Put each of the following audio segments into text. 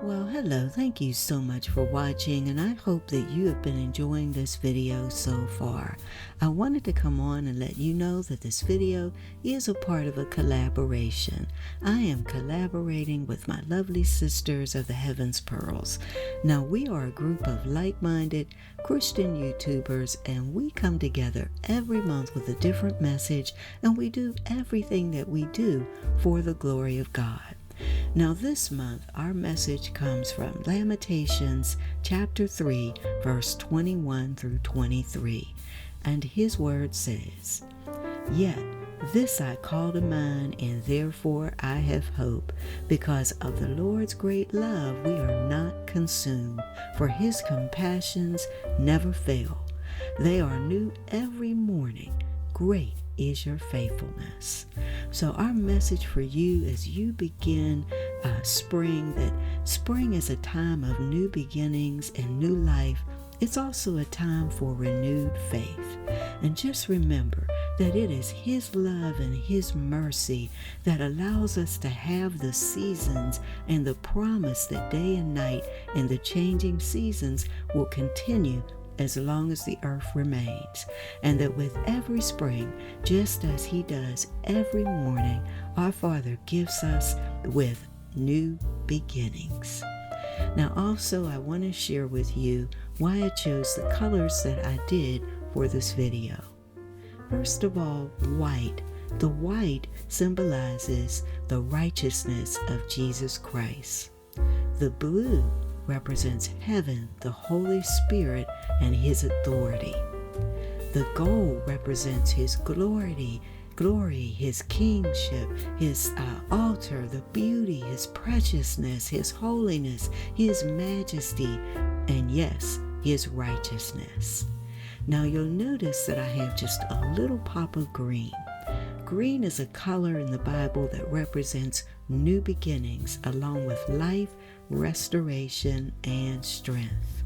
Well, hello. Thank you so much for watching, and I hope that you have been enjoying this video so far. I wanted to come on and let you know that this video is a part of a collaboration. I am collaborating with my lovely sisters of the Heaven's Pearls. Now, we are a group of like-minded Christian YouTubers, and we come together every month with a different message, and we do everything that we do for the glory of God. Now this month, our message comes from Lamentations chapter 3, verse 21 through 23. And his word says, "Yet this I call to mind, and therefore I have hope. Because of the Lord's great love we are not consumed, for his compassions never fail. They are new every morning. Great is your faithfulness." So our message for you as you begin spring, that spring is a time of new beginnings and new life. It's also a time for renewed faith. And just remember that it is his love and his mercy that allows us to have the seasons and the promise that day and night and the changing seasons will continue as long as the earth remains, and that with every spring, just as he does every morning, our Father gives us with new beginnings. Now also, I want to share with you why I chose the colors that I did for this video. First of all, white. The white symbolizes the righteousness of Jesus Christ. The blue represents heaven, the Holy Spirit, and his authority. The gold represents his glory, his kingship, his altar, the beauty, his preciousness, his holiness, his majesty, and yes, his righteousness. Now you'll notice that I have just a little pop of green. Green is a color in the Bible that represents new beginnings, along with life, restoration, and strength.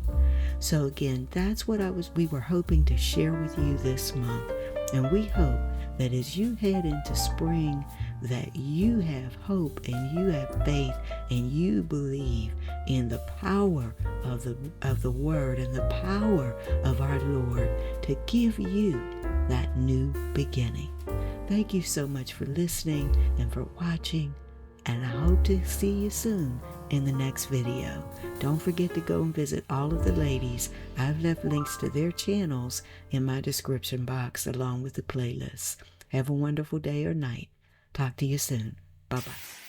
So again, that's what we were hoping to share with you this month. And we hope that as you head into spring, that you have hope and you have faith and you believe in the power of the word and the power of our Lord to give you that new beginning. Thank you so much for listening and for watching, and I hope to see you soon in the next video. Don't forget to go and visit all of the ladies. I've left links to their channels in my description box along with the playlist. Have a wonderful day or night. Talk to you soon. Bye-bye.